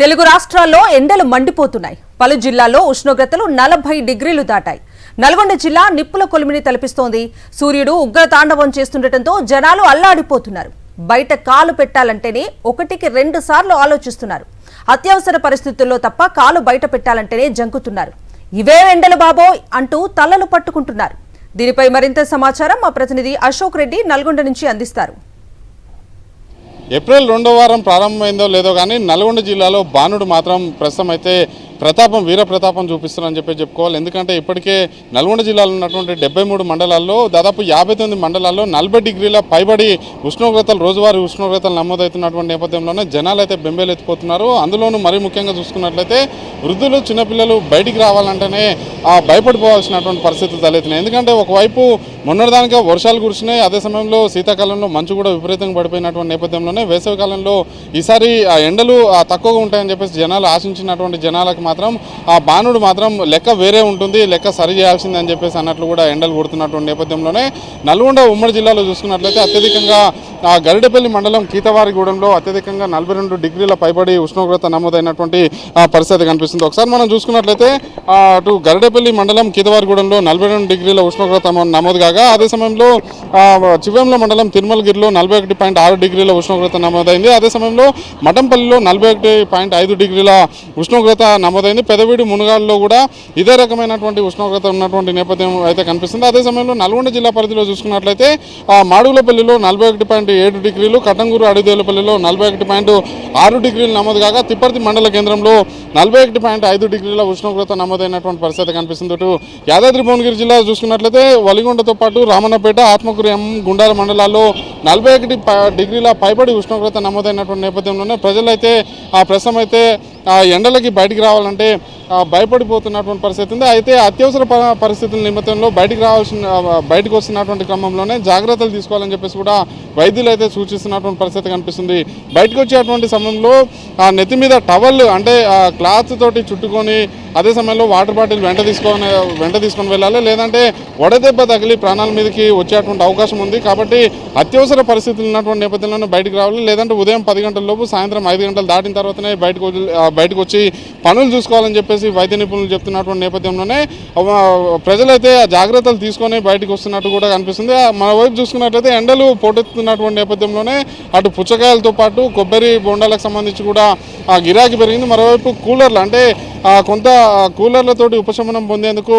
తెలుగు రాష్ట్రాల్లో ఎండలు మండిపోతున్నాయి. పలు జిల్లాల్లో ఉష్ణోగ్రతలు 40 డిగ్రీలు దాటాయి. నల్గొండ జిల్లా నిప్పుల కొలిమిని తలపిస్తోంది. సూర్యుడు ఉగ్ర తాండవం చేస్తుండటంతో జనాలు అల్లాడిపోతున్నారు. బయట కాలు పెట్టాలంటేనే ఒకటికి 2 సార్లు ఆలోచిస్తున్నారు. అత్యవసర పరిస్థితుల్లో తప్ప కాలు బయట పెట్టాలంటేనే జంకుతున్నారు. ఇవే ఎండలు బాబోయ్ అంటూ తలలు పట్టుకుంటున్నారు. దీనిపై మరింత సమాచారం మా ప్రతినిధి అశోక్ రెడ్డి నల్గొండ నుంచి అందిస్తారు. ఏప్రిల్ 2వ వారం ప్రారంభమైందో లేదో కానీ నల్గొండ జిల్లాలో బాణుడు మాత్రం ప్రస్తుతం అయితే వీర ప్రతాపం చూపిస్తున్నారని చెప్పుకోవాలి. ఎందుకంటే ఇప్పటికే నల్గొండ జిల్లాలో ఉన్నటువంటి 73 మండలాల్లో దాదాపు 59 మండలాల్లో 40 డిగ్రీల పైబడి ఉష్ణోగ్రతలు రోజువారీ ఉష్ణోగ్రతలు నమోదవుతున్నటువంటి నేపథ్యంలోనే జనాలు అయితే బెంబేలెత్తిపోతున్నారు. అందులోనూ మరీ ముఖ్యంగా చూసుకున్నట్లయితే వృద్ధులు చిన్నపిల్లలు బయటికి రావాలంటేనే భయపడిపోవాల్సినటువంటి పరిస్థితులు తలెత్తినాయి. ఎందుకంటే ఒకవైపు మొన్నటిదానిగా వర్షాలు కురిసినాయి, అదే సమయంలో శీతాకాలంలో మంచు కూడా విపరీతంగా పడిపోయినటువంటి నేపథ్యంలోనే వేసవి కాలంలో ఈసారి ఎండలు తక్కువగా ఉంటాయని చెప్పేసి జనాలు ఆశించినటువంటి జనాలకు మాత్రం బాణుడు మాత్రం లెక్క వేరే ఉంటుంది, లెక్క సరి చేయాల్సిందని చెప్పేసి అన్నట్లు కూడా ఎండలు కొడుతున్నటువంటి నేపథ్యంలోనే నల్గొండ ఉమ్మడి జిల్లాలో చూసుకున్నట్లయితే అత్యధికంగా గరిడపల్లి మండలం కీతవారిగూడెంలో అత్యధికంగా 42 డిగ్రీల పైబడి ఉష్ణోగ్రత నమోదైనటువంటి పరిస్థితి కనిపిస్తుంది. ఒకసారి మనం చూసుకున్నట్లయితే అటు గరిడపల్లి మండలం కీతవారిగూడెంలో 42 డిగ్రీల ఉష్ణోగ్రత నమోదు కాగా అదే సమయంలో చివెంల మండలం తిరుమలగిరిలో 41.6 డిగ్రీల ఉష్ణోగ్రత నమోదైంది. అదే సమయంలో మఠంపల్లిలో 41.5 డిగ్రీల ఉష్ణోగ్రత నమోదైంది. పెదవీడు మునుగాల్లో కూడా ఇదే రకమైనటువంటి ఉష్ణోగ్రత ఉన్నటువంటి నేపథ్యం అయితే కనిపిస్తుంది. అదే సమయంలో నల్గొండ జిల్లా పరిధిలో చూసుకున్నట్లయితే మాడుగులపల్లిలో 41.7 డిగ్రీలు, కటంగూరు అడిదేలపల్లిలో 41.6 డిగ్రీలు నమోదు కాగా తిప్పర్తి మండల కేంద్రంలో 41.5 డిగ్రీల ఉష్ణోగ్రత నమోదైనటువంటి పరిస్థితి కనిపిస్తుంది. అటు యాదాద్రి భువనగిరి జిల్లా చూసుకున్నట్లయితే వలిగొండతో పాటు రామన్నపేట, ఆత్మకూరు, గుండాల మండలాల్లో 41 డిగ్రీల పైబడి ఉష్ణోగ్రత నమోదైనటువంటి నేపథ్యంలోనే ప్రజలైతే ప్రస్తుతం అయితే ఎండలకి బయటికి రావాలంటే భయపడిపోతున్నటువంటి పరిస్థితి ఉంది. అయితే అత్యవసర పరిస్థితుల నిమిత్తంలో బయటకు వస్తున్నటువంటి క్రమంలోనే జాగ్రత్తలు తీసుకోవాలని చెప్పేసి కూడా వైద్యులు అయితే సూచిస్తున్నటువంటి పరిస్థితి కనిపిస్తుంది. బయటకు వచ్చేటువంటి సమయంలో నెత్తి మీద టవల్ అంటే క్లాత్ తోటి చుట్టుకొని అదే సమయంలో వాటర్ బాటిల్ వెంట తీసుకొని వెళ్ళాలి. లేదంటే వడదెబ్బ తగిలి ప్రాణాల మీదకి వచ్చేటువంటి అవకాశం ఉంది. కాబట్టి అత్యవసర పరిస్థితులు ఉన్నటువంటి నేపథ్యంలోనే బయటకు రావాలి. లేదంటే ఉదయం 10 గంటల లోపు సాయంత్రం 5 గంటలు దాటిన తర్వాతనే బయటకు వచ్చి పనులు చూసుకోవాలని చెప్పేసి వైద్య నిపుణులు చెప్తున్నటువంటి నేపథ్యంలోనే ప్రజలైతే జాగ్రత్తలు తీసుకొని బయటకు వస్తున్నట్టు కూడా కనిపిస్తుంది. మన వైపు చూసుకున్నట్లయితే ఎండలు పోటెత్తున్నటువంటి నేపథ్యంలోనే అటు పుచ్చకాయలతో పాటు కొబ్బరి బొండాలకు సంబంధించి కూడా గిరాకీ పెరిగింది. మరోవైపు కూలర్లు అంటే కొంత కూలర్లతోటి ఉపశమనం పొందేందుకు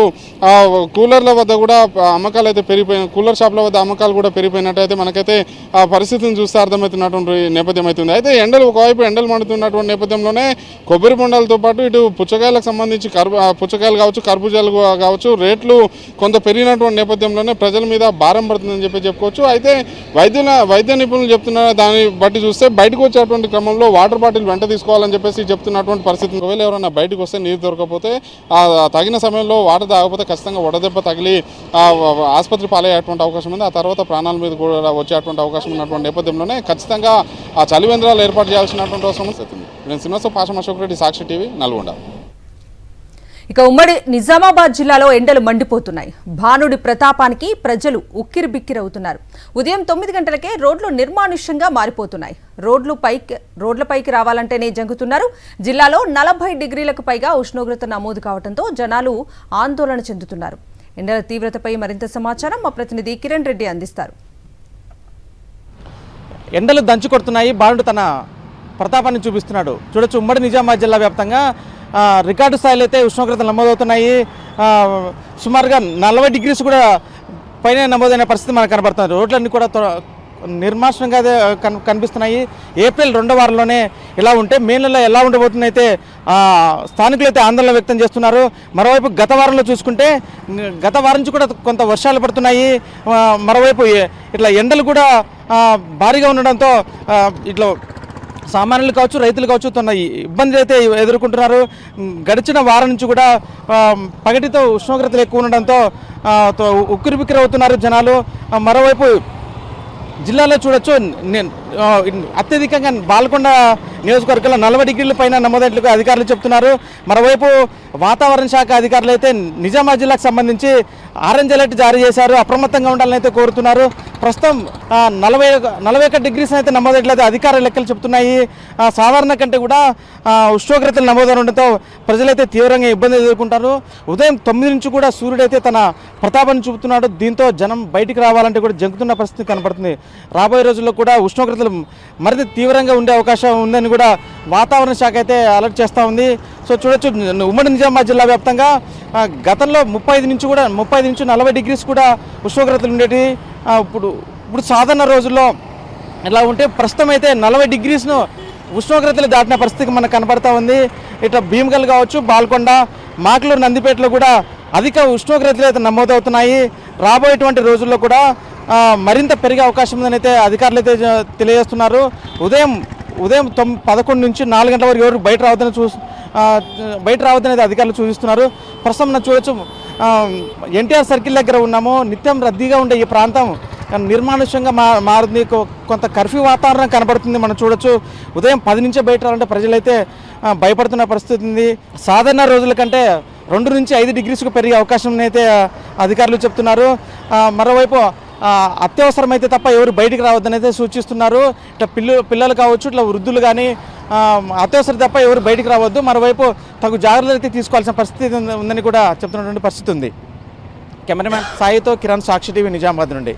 కూలర్ల వద్ద కూడా అమ్మకాలు అయితే పెరిగిపోయినాయి. కూలర్ షాప్ల వద్ద అమ్మకాలు కూడా పెరిగిపోయినట్టయితే మనకైతే ఆ పరిస్థితిని చూస్తే అర్థమవుతున్నటువంటి నేపథ్యం అవుతుంది. అయితే ఒకవైపు ఎండలు మండుతున్నటువంటి నేపథ్యంలోనే కొబ్బరి బొండాలతో పాటు ఇటు పుచ్చకాయలకు సంబంధించి పుచ్చకాయలు కావచ్చు, కర్బూజాలు కావచ్చు రేట్లు కొంత పెరిగినటువంటి నేపథ్యంలోనే ప్రజల మీద భారం పడుతుందని చెప్పుకోవచ్చు. అయితే వైద్య నిపుణులు చెప్తున్న దాన్ని బట్టి చూస్తే బయటకు వచ్చేటువంటి క్రమంలో వాటర్ బాటిల్ వెంట తీసుకోవాలని చెప్పేసి చెప్తున్నటువంటి పరిస్థితి. ఒకవేళ ఎవరైనా బయటకు వస్తే నీరు దొరకకపోతే తగిన సమయంలో వాటర్ తాగకపోతే ఖచ్చితంగా వడదెబ్బ తగిలి ఆసుపత్రి పాలయ్యేటువంటి అవకాశం ఉంది. ఆ తర్వాత ప్రాణాల మీద కూడా వచ్చేటువంటి అవకాశం ఉన్నటువంటి నేపథ్యంలోనే ఖచ్చితంగా ఆ చలివేంద్రాలు ఏర్పాటు చేయాల్సినటువంటి అవసరం ఉంది. నేను సింహస్వ పాషం అశోక్ రెడ్డి, సాక్షి టీవీ, నల్గొండ. ఇక ఉమ్మడి నిజామాబాద్ జిల్లాలో ఎండలు మండిపోతున్నాయి. భానుడి ప్రతాపానికి ప్రజలు ఉక్కిరిబిక్కిరవుతున్నారు. ఉదయం 9 గంటలకే రోడ్లు నిర్మానుష్యంగా మారిపోతున్నాయి. రోడ్లపైకి రావాలంటేనే జంకుతున్నారు. జిల్లాలో 40 డిగ్రీలకు పైగా ఉష్ణోగ్రత నమోదు కావడంతో జనాలు ఆందోళన చెందుతున్నారు. ఎండల తీవ్రతపై మరింత సమాచారం మా ప్రతినిధి కిరణ్ రెడ్డి అందిస్తారు. ఎండలు దంచు కొడుతున్నాయి. భానుడు తన ప్రతాపాన్ని చూపిస్తున్నాడు. చూడొచ్చు, ఉమ్మడి నిజామాబాద్ జిల్లా వ్యాప్తంగా రికార్డు స్థాయిలో అయితే ఉష్ణోగ్రతలు నమోదవుతున్నాయి. సుమారుగా 40 డిగ్రీస్ కూడా పైన నమోదైన పరిస్థితి మనకు కనబడుతుంది. రోడ్లన్నీ కూడా నిర్మానుష్యంగా కనిపిస్తున్నాయి. ఏప్రిల్ 2వ వారంలోనే ఇలా ఉంటే మే నెలలో ఎలా ఉండబోతుంది అయితే స్థానికులు అయితే ఆందోళన వ్యక్తం చేస్తున్నారు. మరోవైపు గత వారంలో చూసుకుంటే గత వారం నుంచి కూడా కొంత వర్షాలు పడుతున్నాయి. మరోవైపు ఇట్లా ఎండలు కూడా భారీగా ఉండడంతో ఇట్లా సామాన్యులు కావచ్చు, రైతులు కావచ్చు తన ఇబ్బందులు అయితే ఎదుర్కొంటున్నారు. గడిచిన వారం నుంచి కూడా పగటితో ఉష్ణోగ్రతలు ఎక్కువ ఉండడంతో ఉక్కిరిబిక్కిరి అవుతున్నారు జనాలు. మరోవైపు జిల్లాలో చూడొచ్చు, అత్యధికంగా బాల్కొండ నియోజకవర్గంలో 40 డిగ్రీల పైన నమోదైనట్లుగా అధికారులు చెప్తున్నారు. మరోవైపు వాతావరణ శాఖ అధికారులు అయితే నిజామాబాద్ జిల్లాకు సంబంధించి ఆరెంజ్ అలర్ట్ జారీ చేశారు. అప్రమత్తంగా ఉండాలని అయితే కోరుతున్నారు. ప్రస్తుతం 41 డిగ్రీస్ అయితే నమోదైనట్లయితే అధికార లెక్కలు చెప్తున్నాయి. సాధారణ కంటే కూడా ఉష్ణోగ్రతలు నమోదవడంతో ప్రజలైతే తీవ్రంగా ఇబ్బంది ఎదుర్కొంటారు. ఉదయం 9 నుంచి కూడా సూర్యుడైతే తన ప్రతాపాన్ని చూపుతున్నాడు. దీంతో జనం బయటికి రావాలంటే కూడా జంకుతున్న పరిస్థితి కనపడుతుంది. రాబోయే రోజుల్లో కూడా ఉష్ణోగ్రతలు మరింత తీవ్రంగా ఉండే అవకాశం ఉందని కూడా వాతావరణ శాఖ అయితే అలర్ట్ చేస్తూ ఉంది. సో చూడొచ్చు, ఉమ్మడి నిజామాబాద్ జిల్లా వ్యాప్తంగా గతంలో 35 నుంచి 40 డిగ్రీస్ కూడా ఉష్ణోగ్రతలు ఉండేవి. ఇప్పుడు సాధారణ రోజుల్లో ఇలా ఉంటే ప్రస్తుతం అయితే 40 డిగ్రీస్ను ఉష్ణోగ్రతలు దాటిన పరిస్థితి మనకు కనబడతా ఉంది. ఇట్లా భీమగల్ కావచ్చు, బాల్కొండ, మాక్లూరు, నందిపేటలో కూడా అధిక ఉష్ణోగ్రతలు అయితే నమోదవుతున్నాయి. రాబోయేటువంటి రోజుల్లో కూడా మరింత పెరిగే అవకాశం ఉందని అయితే అధికారులు అయితే తెలియజేస్తున్నారు. ఉదయం 11 నుంచి 4 గంటల వరకు ఎవరు బయట రావద్దని అయితే అధికారులు సూచిస్తున్నారు. ప్రస్తుతం మనం చూడొచ్చు, ఎన్టీఆర్ సర్కిల్ దగ్గర ఉన్నాము. నిత్యం రద్దీగా ఉండే ఈ ప్రాంతం నిర్మానుష్యంగా మారుతుంది. కొంత కర్ఫ్యూ వాతావరణం కనబడుతుంది. మనం చూడొచ్చు, ఉదయం 10 నుంచే బయట రావాలంటే ప్రజలైతే భయపడుతున్న పరిస్థితి ఉంది. సాధారణ రోజుల కంటే 2 నుంచి 5 డిగ్రీస్కు పెరిగే అవకాశం అయితే అధికారులు చెప్తున్నారు. మరోవైపు అత్యవసరమైతే తప్ప ఎవరు బయటికి రావద్దని అయితే సూచిస్తున్నారు. ఇట్లా పిల్లలు కావచ్చు, ఇట్లా వృద్ధులు కానీ అత్యవసరం తప్ప ఎవరు బయటికి రావద్దు. మరోవైపు తగు జాగ్రత్తలు అయితే తీసుకోవాల్సిన పరిస్థితి ఉందని కూడా చెప్తున్నటువంటి పరిస్థితి ఉంది. కెమెరామ్యాన్ సాయితో కిరణ్, సాక్షి టీవీ, నిజామాబాద్ నుండి.